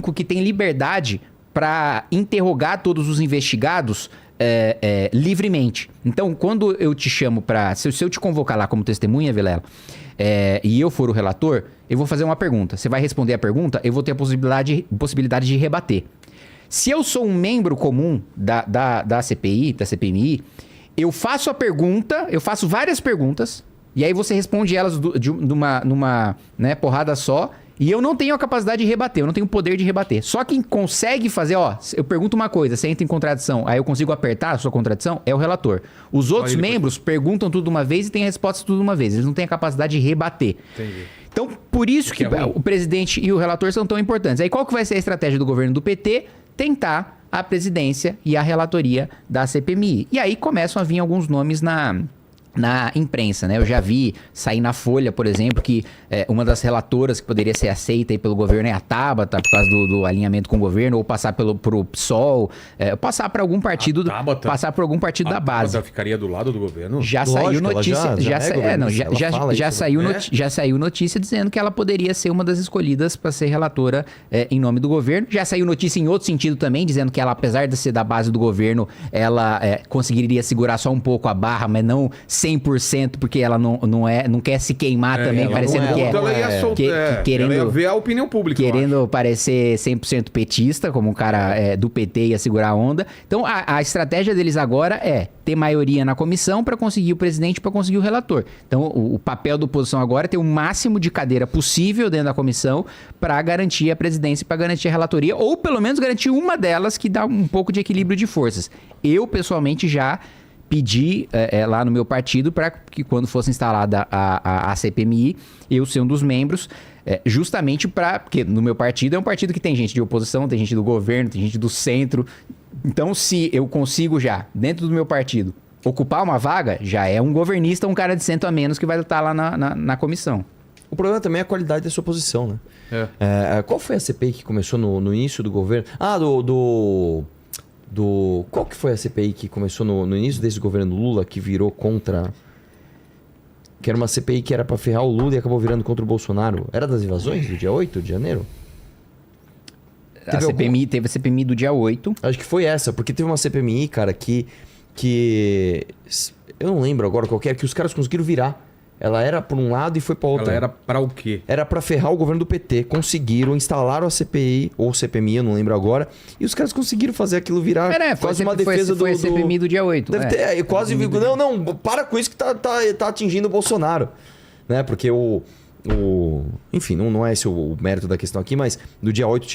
que tem liberdade para interrogar todos os investigados livremente. Então, quando eu te chamo para... Se eu te convocar lá como testemunha, Vilela, e eu for o relator, eu vou fazer uma pergunta. Você vai responder a pergunta, eu vou ter a possibilidade de rebater. Se eu sou um membro comum da CPI, da CPMI, eu faço a pergunta, eu faço várias perguntas, e aí você responde elas numa porrada só, e eu não tenho a capacidade de rebater, eu não tenho o poder de rebater. Só quem consegue fazer, eu pergunto uma coisa, você entra em contradição, aí eu consigo apertar a sua contradição, é o relator. Os outros membros perguntam tudo de uma vez e têm a resposta tudo de uma vez. Eles não têm a capacidade de rebater. Entendi. Então, por isso que o presidente e o relator são tão importantes. Aí qual que vai ser a estratégia do governo do PT? Tentar a presidência e a relatoria da CPMI. E aí começam a vir alguns nomes na imprensa, né? Eu já vi sair na Folha, por exemplo, que uma das relatoras que poderia ser aceita aí pelo governo é a Tabata, por causa do alinhamento com o governo, ou passar pro PSOL, passar para algum partido, passar por algum partido da base. Ela ficaria do lado do governo? Já saiu notícia, já saiu notícia dizendo que ela poderia ser uma das escolhidas para ser relatora em nome do governo. Já saiu notícia em outro sentido também, dizendo que ela, apesar de ser da base do governo, ela conseguiria segurar só um pouco a barra, mas não 100%, porque ela não quer se queimar também, parecendo ela ia ver a opinião pública. Querendo parecer 100% petista, como um cara do PT ia segurar a onda. Então, a estratégia deles agora é ter maioria na comissão para conseguir o presidente, para conseguir o relator. Então, o papel da oposição agora é ter o máximo de cadeira possível dentro da comissão para garantir a presidência, para garantir a relatoria, ou pelo menos garantir uma delas que dá um pouco de equilíbrio de forças. Eu, pessoalmente, já pedi lá no meu partido para que quando fosse instalada a CPMI, eu ser um dos membros, justamente porque no meu partido é um partido que tem gente de oposição, tem gente do governo, tem gente do centro. Então, se eu consigo já, dentro do meu partido, ocupar uma vaga, já é um governista, um cara de centro a menos que vai estar lá na comissão. O problema também é a qualidade da sua posição, né? Qual foi a CPI que começou no início do governo? Qual que foi a CPI que começou no início desse governo Lula, que virou contra... Que era uma CPI que era pra ferrar o Lula e acabou virando contra o Bolsonaro. Era das invasões do dia 8 de janeiro? Teve a CPMI do dia 8. Acho que foi essa, porque teve uma CPMI, cara, que... Eu não lembro agora qual que era, que os caras conseguiram virar. Ela era por um lado e foi para outro. Ela era para o quê? Era para ferrar o governo do PT. Conseguiram, instalaram a CPI, ou CPMI, eu não lembro agora. E os caras conseguiram fazer aquilo virar quase uma defesa foi a CPMI do dia 8. Deve ter, eu quase vi... Não, para com isso que tá atingindo o Bolsonaro. Né? Porque enfim, não é esse o mérito da questão aqui, mas no dia 8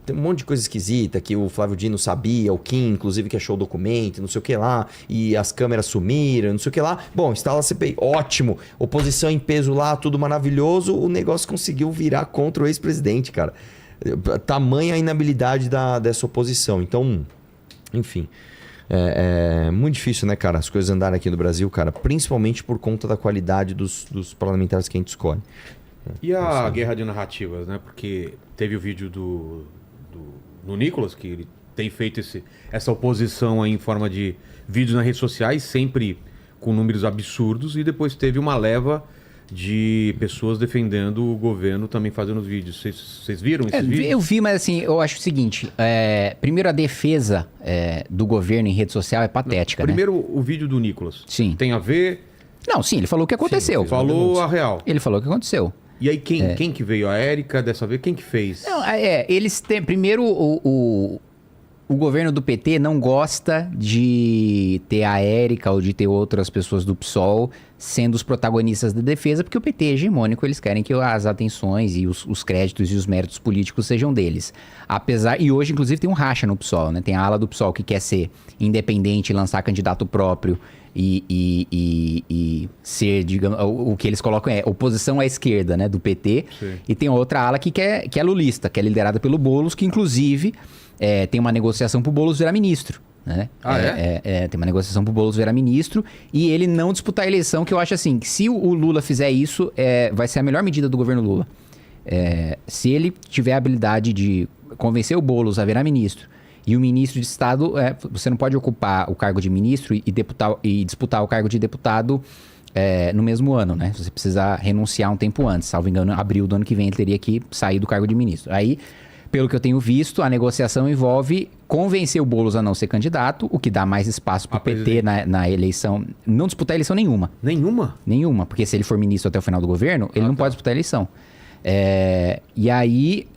tem um monte de coisa esquisita que o Flávio Dino sabia, o Kim, inclusive, que achou o documento, não sei o que lá, e as câmeras sumiram, não sei o que lá. Bom, instala a CPI, ótimo. Oposição em peso lá, tudo maravilhoso. O negócio conseguiu virar contra o ex-presidente, cara. Tamanha a inabilidade dessa oposição. Então, enfim... É muito difícil, né, cara, as coisas andarem aqui no Brasil, cara, principalmente por conta da qualidade dos parlamentares que a gente escolhe. E a guerra de narrativas, né? Porque teve o vídeo do Nicolas, que ele tem feito essa oposição aí em forma de vídeos nas redes sociais, sempre com números absurdos, e depois teve uma leva de pessoas defendendo o governo também fazendo os vídeos. Vocês viram esses vídeos? Eu vi, mas assim, eu acho o seguinte, primeiro a defesa do governo em rede social é patética, primeiro, né? O vídeo do Nicolas. Sim. Tem a ver... Não, sim, ele falou o que aconteceu. Sim, falou a real. Ele falou o que aconteceu. E aí quem que veio? A Érica dessa vez? Quem que fez? Não, eles têm... Primeiro, o governo do PT não gosta de ter a Érica ou de ter outras pessoas do PSOL sendo os protagonistas da defesa, porque o PT é hegemônico, eles querem que as atenções e os créditos e os méritos políticos sejam deles. E hoje, inclusive, tem um racha no PSOL, né? Tem a ala do PSOL que quer ser independente, lançar candidato próprio e ser, digamos, o que eles colocam é oposição à esquerda, né? Do PT. Sim. E tem outra ala que é lulista, que é liderada pelo Boulos, que inclusive tem uma negociação pro Boulos virar ministro. Né? Tem uma negociação pro Boulos virar ministro e ele não disputar a eleição, que eu acho assim, que se o Lula fizer isso, vai ser a melhor medida do governo Lula. Se ele tiver a habilidade de convencer o Boulos a virar ministro e o ministro de Estado, você não pode ocupar o cargo de ministro e disputar o cargo de deputado no mesmo ano, né? Você precisa renunciar um tempo antes, salvo engano, abril do ano que vem ele teria que sair do cargo de ministro. Aí Pelo que eu tenho visto, a negociação envolve convencer o Boulos a não ser candidato, o que dá mais espaço para o PT na eleição. Não disputar eleição nenhuma. Nenhuma? Nenhuma, porque se ele for ministro até o final do governo, ele não pode disputar a eleição. E aí,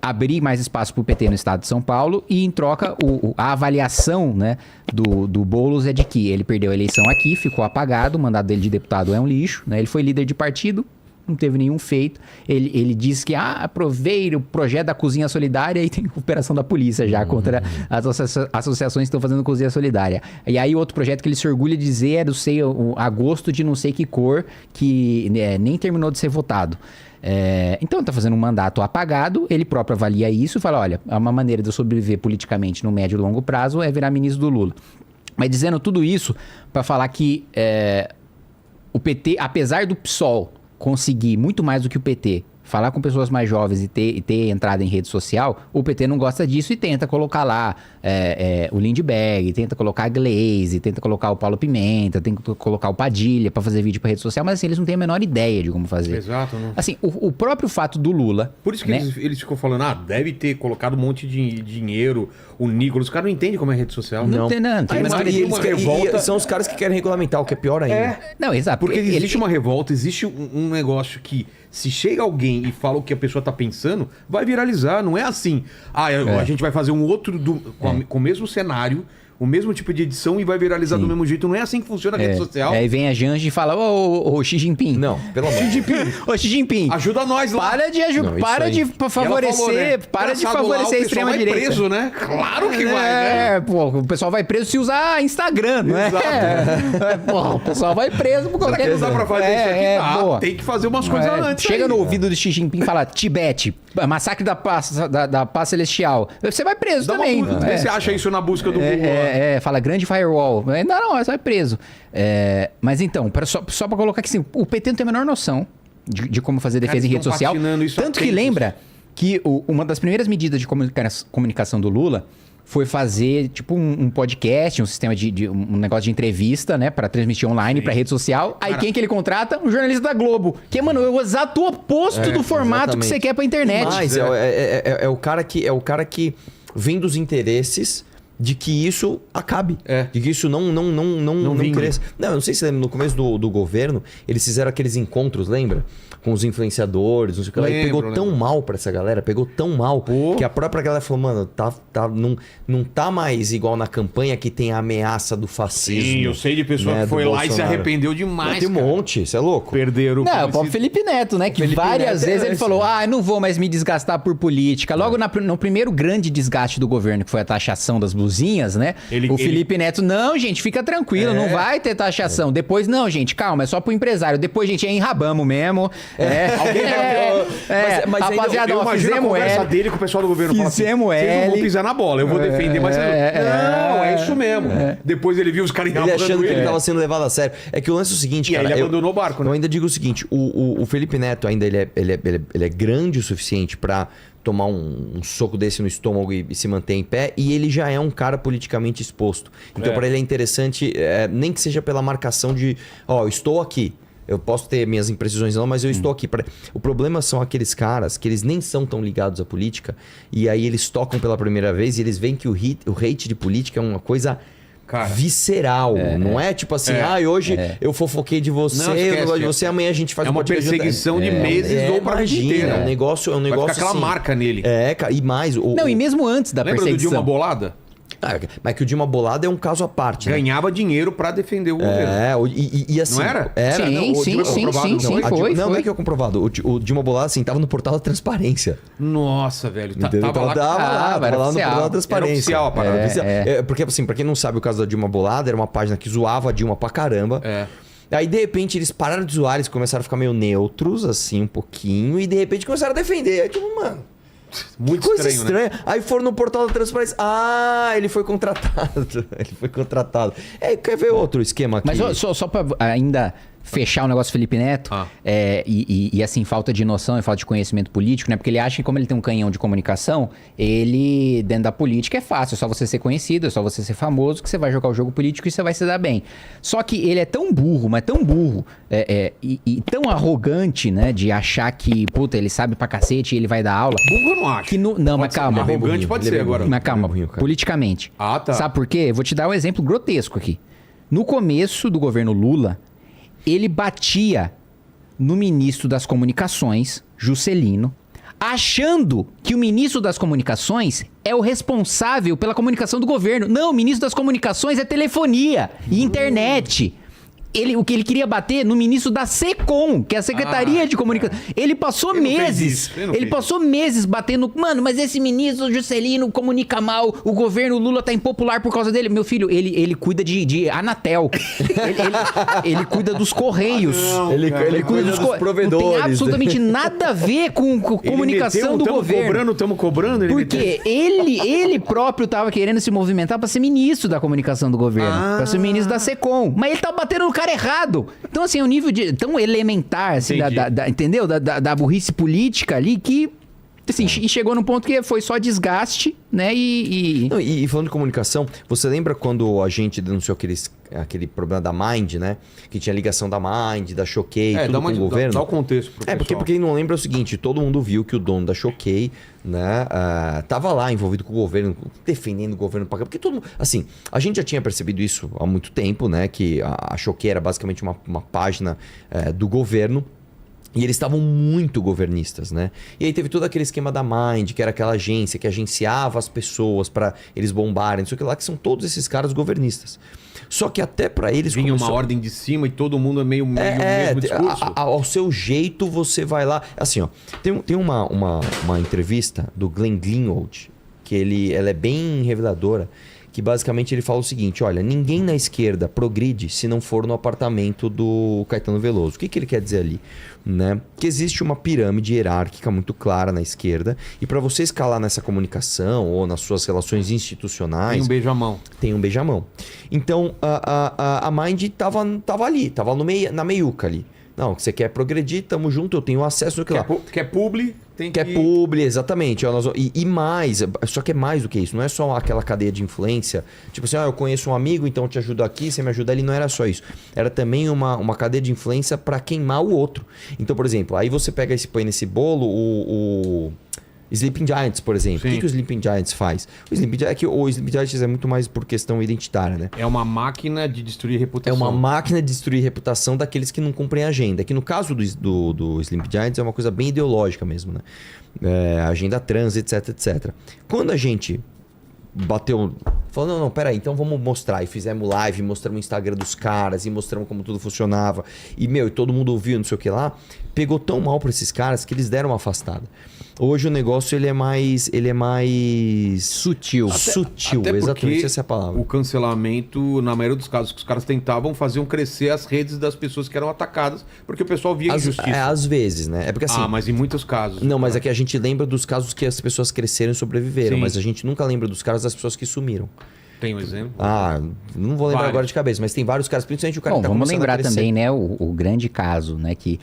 abrir mais espaço para o PT no estado de São Paulo e, em troca, a avaliação, né, do Boulos é de que ele perdeu a eleição aqui, ficou apagado, o mandato dele de deputado é um lixo, né, ele foi líder de partido, não teve nenhum feito. Ele disse que aprovei o projeto da Cozinha Solidária e tem operação da polícia já contra as associações que estão fazendo Cozinha Solidária. E aí outro projeto que ele se orgulha de dizer é do agosto de não sei que cor, que nem terminou de ser votado. Então tá fazendo um mandato apagado, ele próprio avalia isso e fala, olha, uma maneira de eu sobreviver politicamente no médio e longo prazo é virar ministro do Lula. Mas dizendo tudo isso para falar que o PT, apesar do PSOL conseguir muito mais do que o PT, falar com pessoas mais jovens e ter entrada em rede social, o PT não gosta disso e tenta colocar lá o Lindbergh, tenta colocar a Glaze, tenta colocar o Paulo Pimenta, tenta colocar o Padilha para fazer vídeo para rede social, mas assim, eles não têm a menor ideia de como fazer. Exato. Não. Assim, o próprio fato do Lula... Por isso que eles ficam falando, deve ter colocado um monte de dinheiro, o Nicolas, os caras não entendem como é rede social. Não tem uma revolta. E são os caras que querem regulamentar, o que é pior ainda. Não, exato. Porque existe uma revolta, existe um negócio que se chega alguém e fala o que a pessoa tá pensando, vai viralizar. Não é assim, a gente vai fazer um outro com o mesmo cenário, o mesmo tipo de edição e vai viralizar do mesmo jeito. Não é assim que funciona a rede social. Aí vem a Janja e fala, ô Xi Jinping. Não, pelo amor de Deus. Ô Xi Jinping. Ajuda nós lá. Para de favorecer, para de favorecer a extrema direita. Vai preso, né? Claro que vai, né? Pô, o pessoal vai preso se usar Instagram, não é? Pô, o pessoal vai preso por qualquer coisa. Não dá pra fazer isso aqui? Tem que fazer umas coisas antes. Chega no ouvido do Xi Jinping e fala, Tibete, massacre da paz celestial. Você vai preso também. Você acha isso na busca do Google? Fala grande firewall. Não, você vai preso. Mas então, só pra colocar aqui assim, o PT não tem a menor noção de como fazer defesa em rede social. Tanto que lembra que uma das primeiras medidas de comunicação do Lula foi fazer tipo um podcast, um sistema um negócio de entrevista, né, para transmitir online para rede social. Aí quem que ele contrata? Um jornalista da Globo, que mano, é o exato oposto do formato que você quer para internet. Mas é o cara que vem dos interesses de que isso acabe. De que isso não cresça. Não sei se lembra, no começo do governo, eles fizeram aqueles encontros, lembra? Com os influenciadores, não sei o que lá. E pegou tão mal pra essa galera, que a própria galera falou, mano, não tá mais igual na campanha que tem a ameaça do fascismo. Sim, eu sei de pessoa que foi lá e se arrependeu demais. Tem um monte, você é louco? Perderam. Não, o próprio Felipe Neto, né? Que várias vezes ele falou, não vou mais me desgastar por política. Logo no primeiro grande desgaste do governo, que foi a taxação das blusinhas, né? Felipe Neto, não, gente, fica tranquilo, não vai ter taxação. Depois, não, gente, calma, é só pro empresário. Depois, gente, enrabamos mesmo. Mas rapaziada, eu imagino a conversa dele com o pessoal do governo. Fizemos vocês não vão pisar na bola, eu vou defender, mas... Não, é isso mesmo. Depois ele viu os caras enrabando ele achando que ele tava sendo levado a sério. É que o lance é o seguinte, cara... ele abandonou o barco, né? Eu ainda digo o seguinte, o Felipe Neto ainda ele é grande o suficiente pra tomar um soco desse no estômago e se manter em pé, e ele já é um cara politicamente exposto. Então pra ele é interessante, nem que seja pela marcação de, eu estou aqui. Eu posso ter minhas imprecisões não, mas eu estou aqui. O problema são aqueles caras que eles nem são tão ligados à política, e aí eles tocam pela primeira vez e eles veem que o hate de política é uma coisa... visceral, não é tipo assim, hoje eu fofoquei de você, eu não gosto de você, amanhã a gente faz uma perseguição de meses ou pra vida inteira. É um negócio vai ficar aquela assim, marca nele. E mais... e mesmo antes da perseguição. Lembra do Dilma Bolada? Mas que o Dilma Bolada é um caso à parte. Ganhava dinheiro pra defender o governo. E assim... Não era? Era. Sim, foi. Não é que é comprovado. O Dilma Bolada, assim, tava no portal da transparência. Nossa, velho. Tava lá no portal da transparência. Era oficial a parada. Porque, assim, pra quem não sabe, o caso da Dilma Bolada era uma página que zoava a Dilma pra caramba. Aí, de repente, eles pararam de zoar, eles começaram a ficar meio neutros, assim, um pouquinho, e de repente começaram a defender. Aí, tipo, mano... Muito coisa estranho, estranha. Né? Aí foram no portal da transparência. Ele foi contratado. Quer ver outro esquema aqui? Mas só pra ainda fechar o negócio Felipe Neto, e assim, falta de noção e falta de conhecimento político, né? Porque ele acha que como ele tem um canhão de comunicação, ele, dentro da política, é fácil, é só você ser conhecido, é só você ser famoso, que você vai jogar o jogo político e você vai se dar bem. Só que ele é tão burro, mas tão burro, e tão arrogante, né? De achar que, puta, ele sabe pra cacete e ele vai dar aula. Burro eu não acho. Que não, mas calma. Arrogante pode ser agora. Mas calma, politicamente. Tá. Sabe por quê? Eu vou te dar um exemplo grotesco aqui. No começo do governo Lula, ele batia no ministro das Comunicações, Juscelino, achando que o ministro das Comunicações é o responsável pela comunicação do governo. Não, o ministro das Comunicações é telefonia e internet. O que ele queria bater no ministro da SECOM, que é a Secretaria de Comunicação. Ele passou meses. Ele passou meses batendo. Mano, mas esse ministro Juscelino comunica mal. O governo Lula tá impopular por causa dele. Meu filho, ele cuida de Anatel. ele cuida dos Correios. Ele cuida dos provedores. Não tem absolutamente nada a ver com comunicação do governo. Estamos cobrando. Porque ele próprio tava querendo se movimentar pra ser ministro da comunicação do governo. Pra ser ministro da SECOM. Mas ele tá batendo no cara errado. Então, assim, é um nível tão elementar, assim, entendeu? Da burrice política ali que, assim, e chegou num ponto que foi só desgaste, né? Não, e falando de comunicação, você lembra quando a gente denunciou aquele problema da Mind, né? Que tinha ligação da Mind, da Choquei, tudo com o governo? Dá o contexto pro pessoal. Porque quem não lembra é o seguinte, todo mundo viu que o dono da Choquei, né, tava lá envolvido com o governo, defendendo o governo. Porque todo mundo... Assim, a gente já tinha percebido isso há muito tempo, né? Que a Choquei era basicamente uma página do governo. E eles estavam muito governistas, né? E aí teve todo aquele esquema da Mind, que era aquela agência que agenciava as pessoas para eles bombarem, não sei o que lá, que são todos esses caras governistas. Só que até para eles... Vinha uma ordem de cima e todo mundo é meio mesmo discurso. Ao seu jeito você vai lá... Assim, ó, tem uma entrevista do Glenn Greenwald, que ela é bem reveladora, que basicamente ele fala o seguinte, olha, ninguém na esquerda progride se não for no apartamento do Caetano Veloso. O que ele quer dizer ali? Né? Que existe uma pirâmide hierárquica muito clara na esquerda e para você escalar nessa comunicação ou nas suas relações institucionais... Tem um beijamão. Tem um beijamão. Então, a Mind tava ali, tava na meiuca ali. Não, você quer progredir, tamo junto, eu tenho acesso ao que lá. Quer publi, tem que... Quer publi, exatamente. E mais, só que é mais do que isso. Não é só aquela cadeia de influência. Tipo assim, eu conheço um amigo, então eu te ajudo aqui, você me ajuda ali. Não era só isso. Era também uma cadeia de influência para queimar o outro. Então, por exemplo, aí você põe nesse bolo o Sleeping Giants, por exemplo. O que o Sleeping Giants faz? O Sleeping Giants é muito mais por questão identitária, né? É uma máquina de destruir reputação. É uma máquina de destruir reputação daqueles que não cumprem a agenda. Que no caso do Sleeping Giants é uma coisa bem ideológica mesmo, né? Agenda trans, etc, etc. Quando a gente bateu... Falou, não, peraí, então vamos mostrar. E fizemos live, mostramos o Instagram dos caras e mostramos como tudo funcionava. E, e todo mundo ouviu, não sei o que lá. Pegou tão mal pra esses caras que eles deram uma afastada. Hoje o negócio ele é mais sutil. Até exatamente essa é a palavra. O cancelamento, na maioria dos casos que os caras tentavam, faziam crescer as redes das pessoas que eram atacadas, porque o pessoal via injustiça. Às vezes, né? É porque assim... mas em muitos casos. Não, mas é que a gente lembra dos casos que as pessoas cresceram e sobreviveram, mas a gente nunca lembra dos casos das pessoas que sumiram. Tem um exemplo? Não vou lembrar agora de cabeça, mas tem vários casos, principalmente o cara que tá vamos começando a crescer. Vamos lembrar também, né, o grande caso, né, que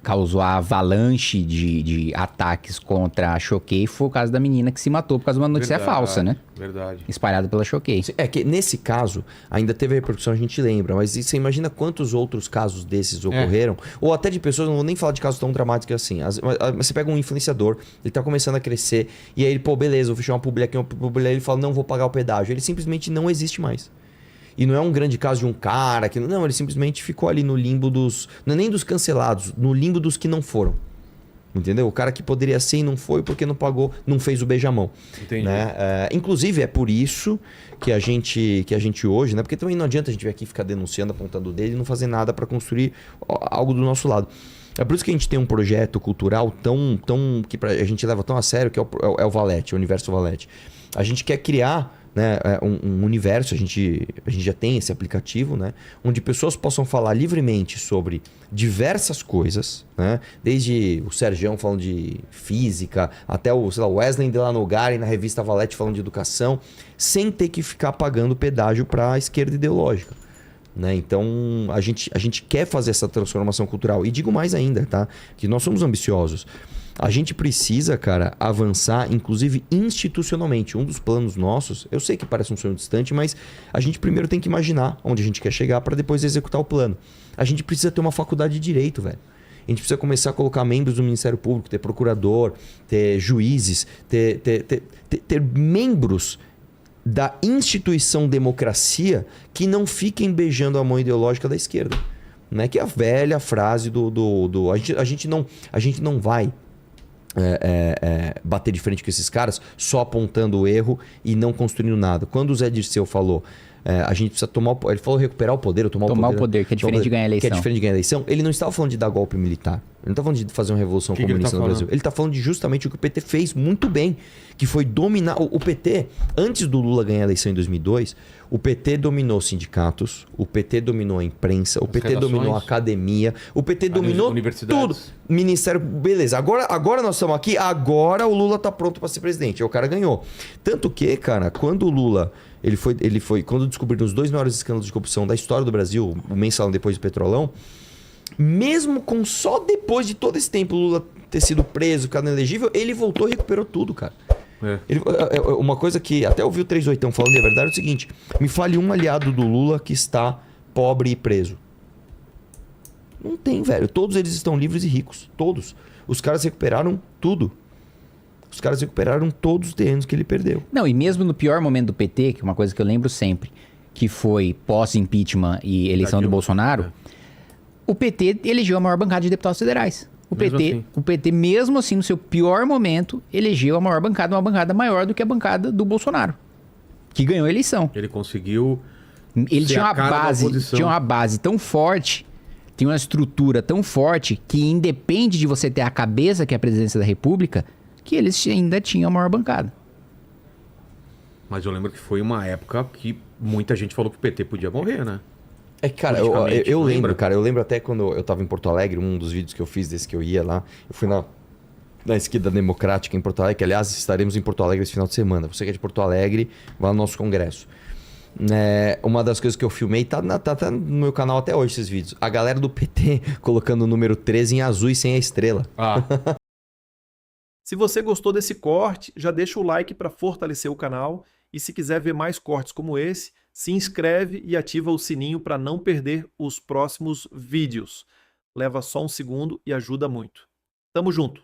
causou a avalanche de ataques contra a Choquei foi o caso da menina que se matou por causa de uma notícia falsa, né? Verdade. Espalhada pela Choquei. É que nesse caso, ainda teve a repercussão, a gente lembra, mas você imagina quantos outros casos desses ocorreram, ou até de pessoas, não vou nem falar de casos tão dramáticos assim, você pega um influenciador, ele tá começando a crescer, e aí ele, beleza, vou fechar uma publi aqui, ele fala, não vou pagar o pedágio, ele simplesmente não existe mais. E não é um grande caso de um cara que... Não, ele simplesmente ficou ali no limbo dos... Não é nem dos cancelados, no limbo dos que não foram. Entendeu? O cara que poderia ser e não foi porque não pagou, não fez o beijamão. Entendi. Né? Inclusive, é por isso que a gente hoje... né? Porque também não adianta a gente vir aqui ficar denunciando, apontando o dedo e não fazer nada para construir algo do nosso lado. É por isso que a gente tem um projeto cultural tão que a gente leva tão a sério, que é o Valete, o Universo Valete. A gente quer criar... né, um universo, a gente já tem esse aplicativo, né, onde pessoas possam falar livremente sobre diversas coisas, né, desde o Sergião falando de física, até o Wesley Delanogari na revista Valete falando de educação, sem ter que ficar pagando pedágio para a esquerda ideológica. Né? Então, a gente quer fazer essa transformação cultural. E digo mais ainda, tá? Que nós somos ambiciosos. A gente precisa, cara, avançar, inclusive institucionalmente. Um dos planos nossos, eu sei que parece um sonho distante, mas a gente primeiro tem que imaginar onde a gente quer chegar para depois executar o plano. A gente precisa ter uma faculdade de direito, velho. A gente precisa começar a colocar membros do Ministério Público, ter procurador, ter juízes, ter membros da instituição democracia que não fiquem beijando a mão ideológica da esquerda. Né? Que é a velha frase a gente não vai bater de frente com esses caras só apontando o erro e não construindo nada. Quando o Zé Dirceu falou a gente precisa tomar ele falou recuperar o poder, ou tomar o poder, que é diferente de ganhar a eleição. Que é diferente de ganhar a eleição. Ele não estava falando de dar golpe militar. Ele não está falando de fazer uma revolução comunista no Brasil. Ele está falando de justamente o que o PT fez muito bem, que foi dominar o PT. Antes do Lula ganhar a eleição em 2002, o PT dominou sindicatos, o PT dominou a imprensa, o PT dominou a academia, o PT dominou tudo. Ministério, beleza. Agora nós estamos aqui, agora o Lula está pronto para ser presidente. E o cara ganhou. Tanto que, cara, quando o Lula ele foi quando descobriram os 2 maiores escândalos de corrupção da história do Brasil, o Mensalão depois do Petrolão, mesmo com só depois de todo esse tempo o Lula ter sido preso, ficado inelegível, ele voltou e recuperou tudo, cara. Uma coisa que até ouvi o 38 falando, e a verdade é o seguinte: me fale um aliado do Lula que está pobre e preso. Não tem, velho. Todos eles estão livres e ricos. Todos. Os caras recuperaram tudo. Os caras recuperaram todos os terrenos que ele perdeu. Não, e mesmo no pior momento do PT, que é uma coisa que eu lembro sempre, que foi pós-impeachment e eleição do Bolsonaro, o PT elegeu a maior bancada de deputados federais. O PT, mesmo assim, no seu pior momento, elegeu a maior bancada, uma bancada maior do que a bancada do Bolsonaro, que ganhou a eleição. Ele conseguiu... Ele tinha uma base tão forte, tinha uma estrutura tão forte, que independe de você ter a cabeça, que é a presidência da República, que eles ainda tinham a maior bancada. Mas eu lembro que foi uma época que muita gente falou que o PT podia morrer, né? Cara, eu lembro, cara. Eu lembro até quando eu tava em Porto Alegre, um dos vídeos que eu fiz desse que eu ia lá. Eu fui na esquerda democrática em Porto Alegre, que aliás estaremos em Porto Alegre esse final de semana. Você que é de Porto Alegre, vá no nosso congresso. Uma das coisas que eu filmei tá no meu canal até hoje, esses vídeos. A galera do PT colocando o número 13 em azul e sem a estrela. Se você gostou desse corte, já deixa o like para fortalecer o canal. E se quiser ver mais cortes como esse, se inscreve e ativa o sininho para não perder os próximos vídeos. Leva só um segundo e ajuda muito. Tamo junto!